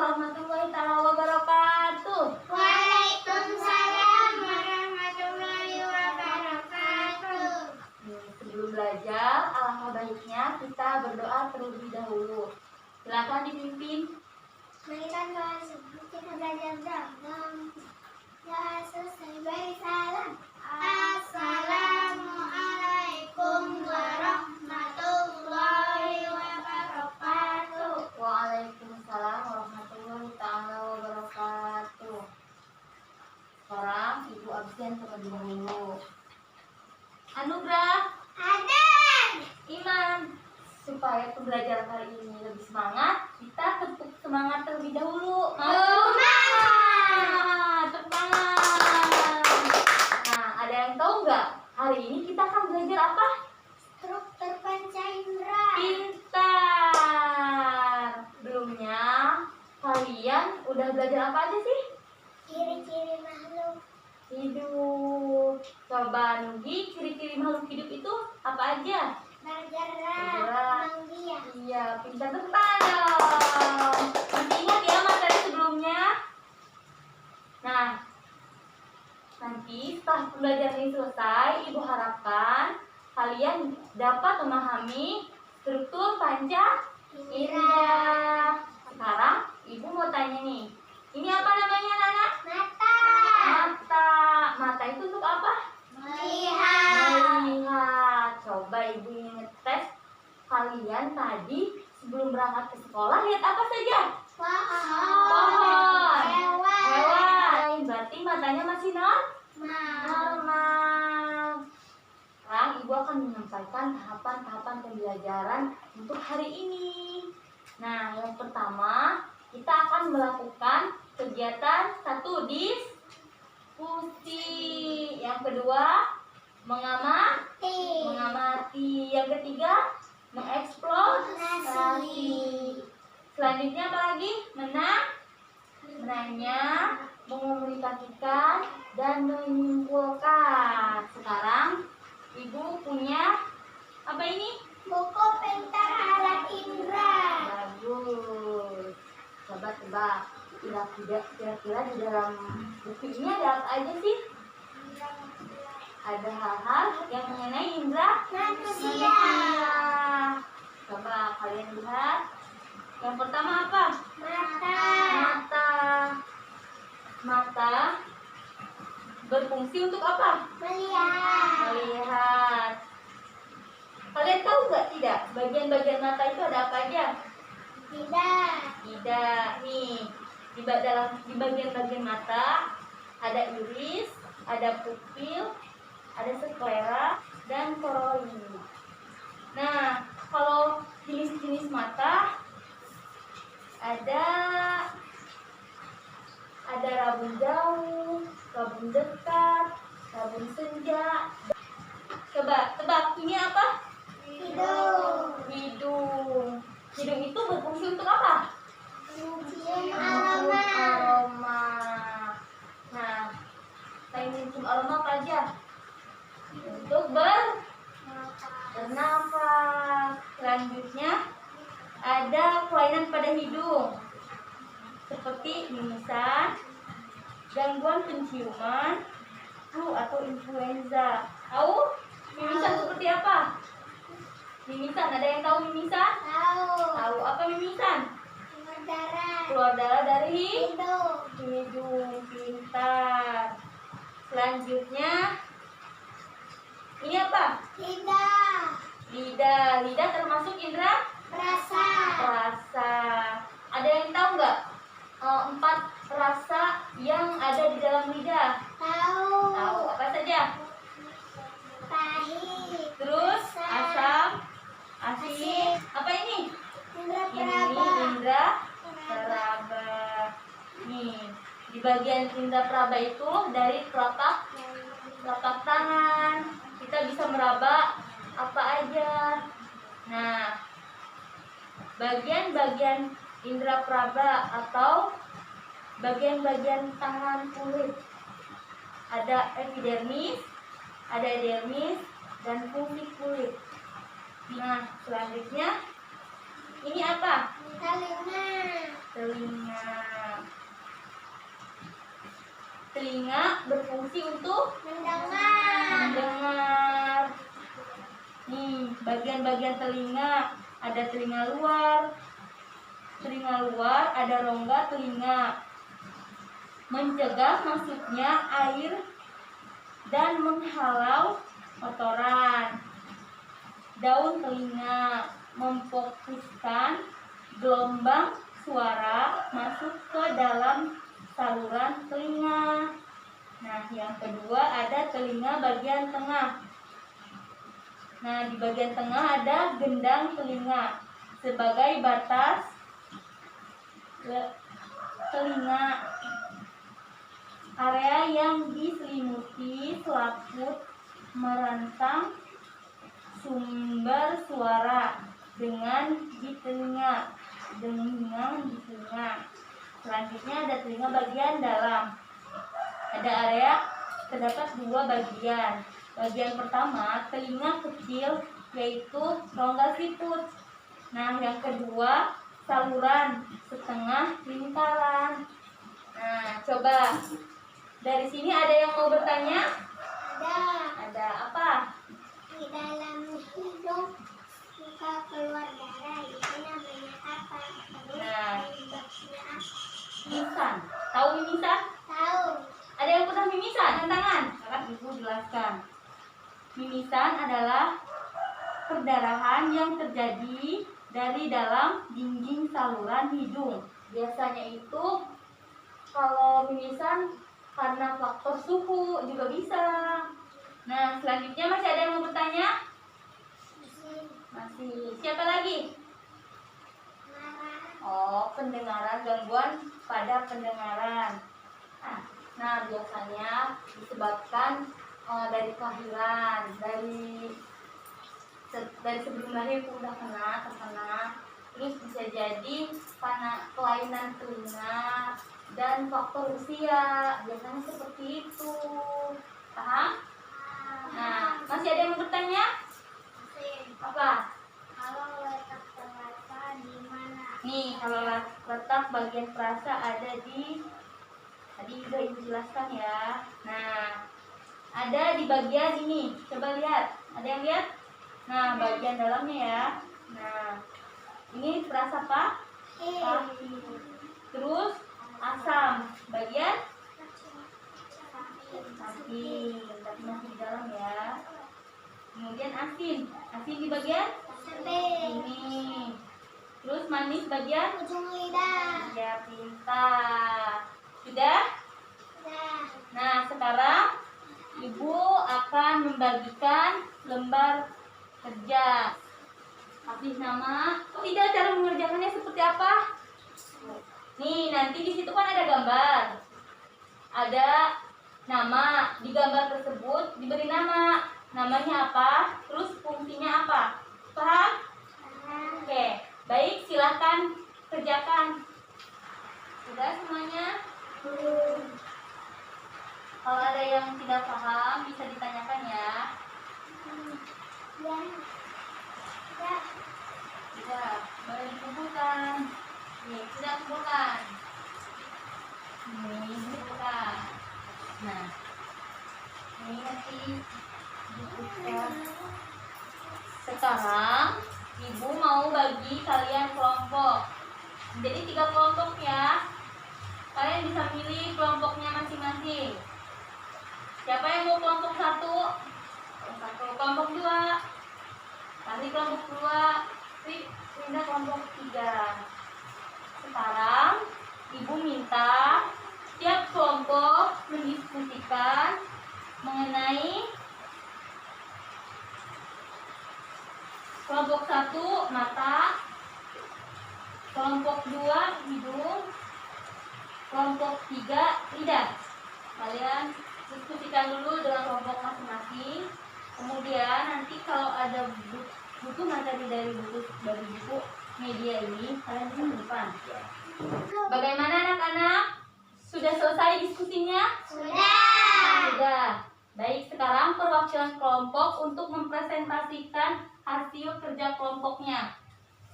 warahmatullahi wabarakatuh. Waalaikumsalam warahmatullahi wabarakatuh. Sebelum belajar, alangkah baiknya kita berdoa terlebih dahulu. Silakan dipimpin. Marilah kita belajar dalam bahasa beri salam. Assalamualaikum warahmatullahi wabarakatuh. Waalaikumsalam warahmatullahi wabarakatuh. Sekarang Ibu absen terlebih dahulu. Anugrah, Hadir. Iman. Supaya pembelajaran kali ini lebih semangat, kita tepuk semangat terlebih dahulu. Semangat! Tepuk tangan. Nah, ada yang tahu nggak? Hari ini kita akan belajar apa? Struktur panca indera. Pintar. Sebelumnya, kalian udah belajar apa aja sih? Ciri-ciri makhluk Hidup. Coba Nugi, ciri-ciri makhluk hidup itu apa aja? bergerak, menggiat. Iya, pintar, tepuk tangan. Masih ingat ya materi sebelumnya? Nah, nanti setelah pembelajaran ini selesai, Ibu harapkan kalian dapat memahami struktur panca indera. Sekarang Ibu mau tanya nih, ini apa namanya, Nana? Mata. Mata. Mata itu untuk apa? Melihat. Melihat. Coba Ibu ingin ngetes kalian tadi sebelum berangkat ke sekolah lihat apa saja? Pohon. Hewan. Berarti matanya masih normal. Sekarang Ibu akan menyampaikan tahapan-tahapan pembelajaran untuk hari ini. Nah, yang pertama kita akan melakukan kegiatan satu diskusi. Yang kedua mengamati. Yang ketiga mengeksplorasi. Selanjutnya apa lagi? Menanya, mengomunikasikan, dan menyimpulkan. Sekarang Ibu punya apa ini? Buku pintar alat indera. Bagus. Coba tebak. Kira-kira di dalam buku ini ada apa aja sih? Ada hal-hal yang mengenai indera Manusia. Coba kalian lihat. Yang pertama apa? Mata. Mata berfungsi untuk apa? Melihat. Kalian tahu nggak tidak? Bagian-bagian mata itu ada apa aja? Tidak. Nih, di bagian-bagian mata ada iris, ada pupil, ada sklera, dan koroid. Nah, kalau jenis-jenis mata ada rabun jauh, rabun dekat, rabun senja. Coba tebak, ini apa? Hidung. Hidung itu berfungsi untuk apa? Mencium Aroma. Nah, selain mencium aroma apa aja? Untuk bernafas. Selanjutnya ada kelainan pada hidung seperti mimisan, gangguan penciuman, flu atau influenza. Tahu mimisan seperti apa? Mimisan, ada yang tahu mimisan? Tahu apa mimisan? Keluar darah dari hidung. Pintar. Selanjutnya ini apa? Lidah. Lidah termasuk indera rasa. Ada yang tahu nggak 4 rasa yang ada di dalam lidah? Tahu apa saja? Pahit. Terus asam, asin. Apa ini? Indra Ini indra peraba. Nih, di bagian indra peraba itu dari telapak tangan kita bisa meraba apa aja. Nah, bagian-bagian indra peraba atau bagian-bagian tangan kulit ada epidermis, ada dermis, dan fungsi kulit. Nah, selanjutnya ini apa? Telinga. Telinga. Telinga berfungsi untuk Mendengar. mendengar. Nih, bagian-bagian telinga ada telinga luar. Telinga luar ada rongga telinga. Mencegah masuknya air dan menghalau kotoran. Daun telinga memfokuskan gelombang suara masuk ke dalam saluran telinga. Nah, yang kedua ada telinga bagian tengah. Nah, di bagian tengah ada gendang telinga sebagai batas telinga. Area yang diselimuti selaput merantang sumber suara dengan di telinga. Selanjutnya ada telinga bagian dalam. Ada area terdapat dua bagian. Bagian pertama telinga kecil yaitu rongga siput. Nah, yang kedua saluran setengah lingkaran. Nah, coba dari sini ada yang mau bertanya? Ada. Ada apa? Di dalam hidung suka keluar darah. Itu namanya apa? Nah. Penyebabnya apa? Mimisan. Tahu mimisan? Tahu. Ada yang pernah mimisan? Angkat tangan. Sekarang Ibu jelaskan. Mimisan adalah perdarahan yang terjadi dari dalam dinding saluran hidung. Biasanya itu kalau mimisan karena faktor suhu juga bisa. Nah, selanjutnya masih ada yang mau bertanya? Masih. Siapa lagi? Oh, pendengaran, gangguan pada pendengaran. Nah, biasanya disebabkan dari kelahiran, dari sebelum lahir itu udah terkena. Terus bisa jadi karena kelainan telinga dan faktor usia. Biasanya seperti itu. Paham? Nah, masih ada yang mau bertanya? Apa? Kalau letak perasa di mana? Nih, kalau letak bagian perasa ada di tadi udah Ibu jelaskan ya. Nah, ada di bagian ini. Coba lihat. Ada yang lihat? Nah, bagian dalamnya ya. Nah, ini perasa apa? Pahit. Terus asam. Bagian asin. Tapi masih di dalam ya. Kemudian asin. Asin di bagian ini. Terus manis bagian Ujung lidah. ya, pintar. Sudah? Sudah. Nah, sekarang Ibu akan membagikan lembar kerja. Kasih nama. Oh, tidak, cara mengerjakannya seperti apa? Nih, nanti di situ kan ada gambar. Ada nama. Di gambar tersebut diberi nama. Namanya apa? Terus fungsinya apa? Paham? Oke. Baik, silahkan kerjakan. Sudah semuanya? Kalau ada yang tidak paham bisa ditanyakan ya. Ya. Ya. Sudah, boleh dikumpulkan. Nih, sudah kumpulkan. Ini kumpulkan. Nah, ini nanti dibuka. Sekarang Ibu mau bagi kalian kelompok. Jadi 3 kelompok ya. Kalian bisa pilih kelompoknya masing-masing. Siapa yang mau kelompok 1? Kelompok 2. Nanti kelompok 2. Pindah kelompok 3. Sekarang Ibu minta tiap kelompok mendiskusikan mengenai kelompok 1 mata, kelompok 2 hidung, kelompok 3 lidah. Kalian diskusikan dulu dengan kelompok masing-masing. Kemudian nanti kalau ada buku materi dari buku media ini, kalian bisa simpan. Bagaimana anak-anak? Sudah selesai diskusinya? Sudah. Sudah. Baik, sekarang perwakilan kelompok untuk mempresentasikan hasil kerja kelompoknya.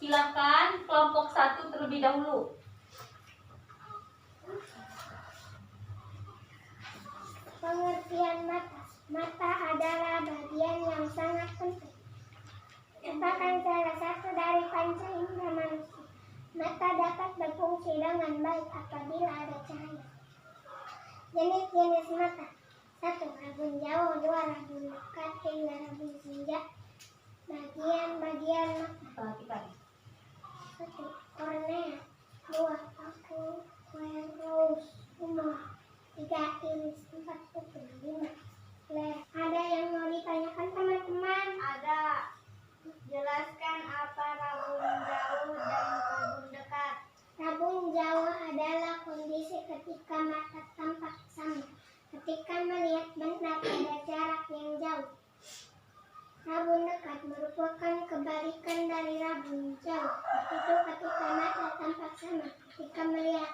Silakan kelompok 1 terlebih dahulu. Pengertian mata. Mata adalah bagian yang sangat penting, merupakan salah satu dari panca indera manusia. Mata dapat berfungsi dengan baik apabila ada cahaya. Jenis-jenis mata. 1. Rabun jauh. 2. Rabun dekat. 3. Rabun senja. Bagian-bagian mata. Perhatikan. 1. Kornea. 2. Paku. Squarus. Umur. 3. Iris. 4. Pupil. 5. Sclera. Ada yang mau ditanyakan teman-teman? Ada. Jelaskan apa rabun jauh dan rabun dekat. Rabun jauh adalah kondisi ketika mata tampak sama ketika melihat benda pada jarak yang jauh. Rabun dekat merupakan kebalikan dari rabun jauh, yaitu ketika mata tampak sama ketika melihat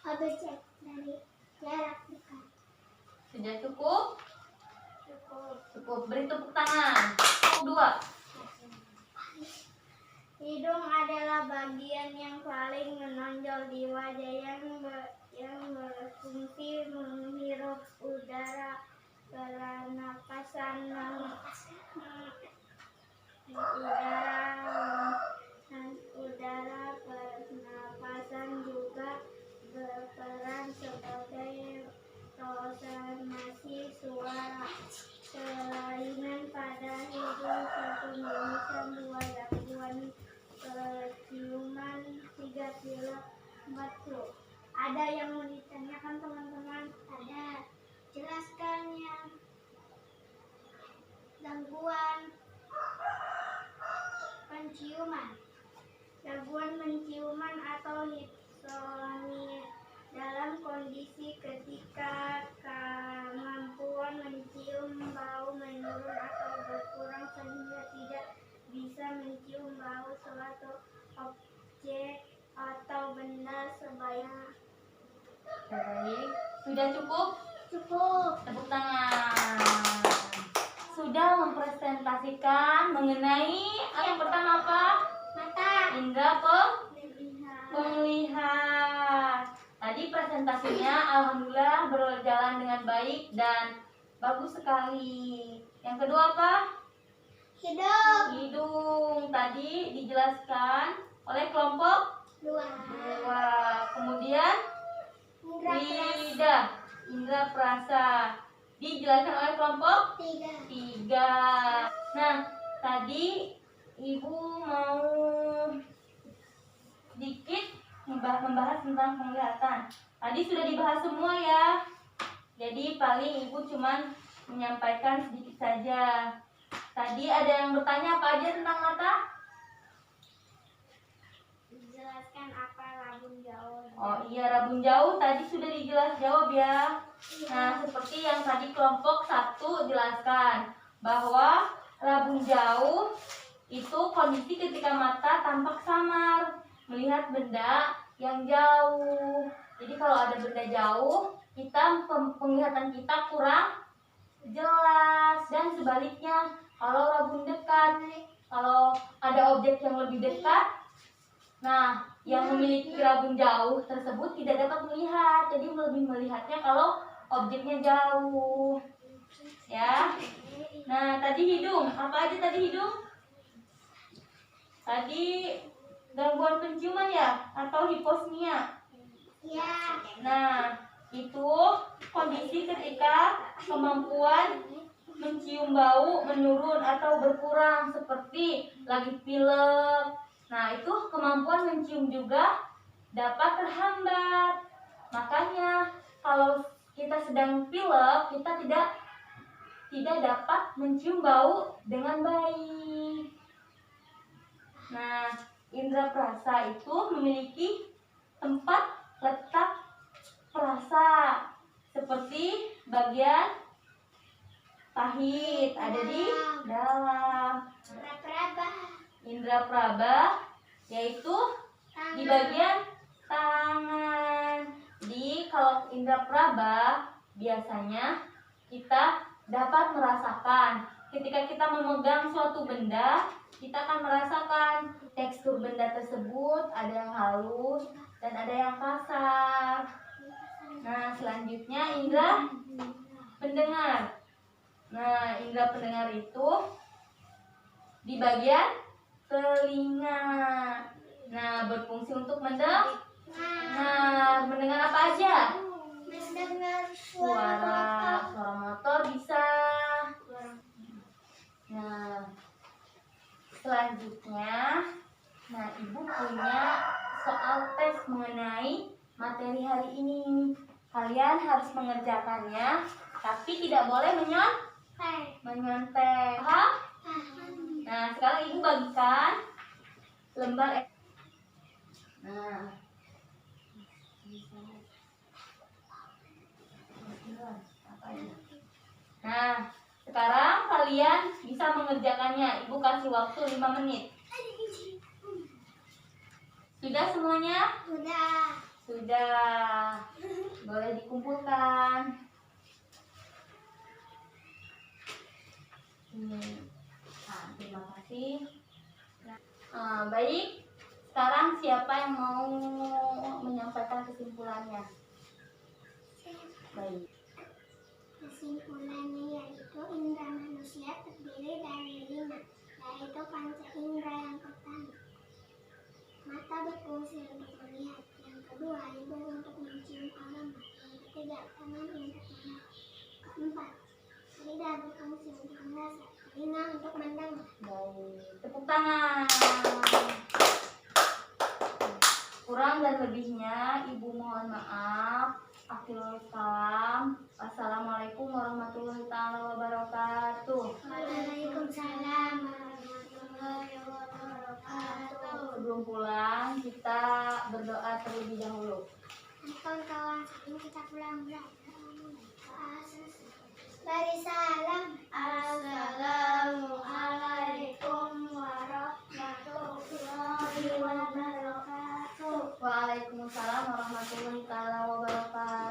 objek dari jarak dekat. Sudah cukup? Cukup. Cukup. Beri tepuk tangan. Tepuk 2. Hidung adalah bagian yang paling menonjol di wajah yang berfungsi menghirup udara pernapasan udara pernapasan juga berperan sebagai prosesasi suara. Kelainan pada hidung 1 mimisan, 2 gangguan penciuman, 3 pilek, 4 flu. Ada yang mau ditanyakan teman-teman? Ada. Jelaskan yang gangguan penciuman. Gangguan penciuman atau hypsomnia dalam kondisi ketika kemampuan mencium bau menurun atau berkurang sehingga tidak bisa mencium bau suatu objek atau benda sebaik. Baik. Sudah cukup? Cukup. Tepuk tangan. Sudah mempresentasikan mengenai yang pertama apa? Mata. Indra penglihat. Tadi presentasinya alhamdulillah berjalan dengan baik dan bagus sekali. Yang kedua apa? Hidung. Hidung. Tadi dijelaskan oleh kelompok 2. 2. Kemudian Indra keras. lidah, indra perasa, dijelaskan oleh kelompok 3. 3. Nah, tadi Ibu mau sedikit membahas tentang penglihatan. Tadi sudah dibahas semua ya. Jadi paling Ibu cuman menyampaikan sedikit saja. Tadi ada yang bertanya apa aja tentang mata? Jelaskan apa rabun jauh. Oh iya, rabun jauh tadi sudah dijelas jawab ya. Nah, seperti yang tadi kelompok 1 jelaskan bahwa rabun jauh itu kondisi ketika mata tampak samar melihat benda yang jauh. Jadi kalau ada benda jauh, penglihatan kita kurang jelas, dan sebaliknya kalau rabun dekat, kalau ada objek yang lebih dekat, nah yang memiliki rabun jauh tersebut tidak dapat melihat, jadi lebih melihatnya kalau objeknya jauh ya. Nah tadi hidung, apa aja tadi hidung? Tadi gangguan penciuman ya, atau hiposmia. Ya. Nah itu kondisi ketika kemampuan mencium bau menurun atau berkurang, seperti lagi pilek. Nah itu kemampuan mencium juga dapat terhambat. Makanya kalau kita sedang pilek, kita tidak dapat mencium bau dengan baik. Nah, indra perasa itu memiliki tempat letak perasa, seperti bagian pahit ada di dalam. Praba. Indra praba yaitu di bagian tangan. Jadi kalau indra praba biasanya kita dapat merasakan ketika kita memegang suatu benda, kita akan merasakan tekstur benda tersebut, ada yang halus dan ada yang kasar. Nah selanjutnya indra pendengar. Nah, indera pendengar itu di bagian telinga. Nah, berfungsi untuk mendengar. Nah, mendengar apa aja? Mendengar Suara motor bisa. Nah, selanjutnya, ibu punya soal tes mengenai materi hari ini. Kalian harus mengerjakannya, tapi tidak boleh menyontek. Paham? Nah, sekarang ibu bagikan lembar. Nah, sekarang kalian bisa mengerjakannya. Ibu kasih waktu 5 menit. Sudah semuanya? Sudah. Sudah. Boleh dikumpulkan. Terima kasih. Baik. Sekarang siapa yang mau menyampaikan kesimpulannya? Baik. Kesimpulannya yaitu indera manusia terdiri dari 5, yaitu panca indera yang pertama. Mata berfungsi untuk melihat. Yang kedua, hidung untuk mencium aroma. Yang ketiga, tangan untuk mendengar. Keempat, lidah berfungsi untuk merasa. Telinga untuk mendengar. Baik, tepuk tangan. Kurang dan lebihnya ibu mohon maaf. Akhirul salam. Assalamualaikum warahmatullahi wabarakatuh. Waalaikumsalam warahmatullahi wabarakatuh. Sebelum pulang kita berdoa terlebih dahulu. Kawan-kawan, sebelum kita pulang beri salam. Assalamualaikum warahmatullahi wabarakatuh. Waalaikumsalam warahmatullahi wabarakatuh.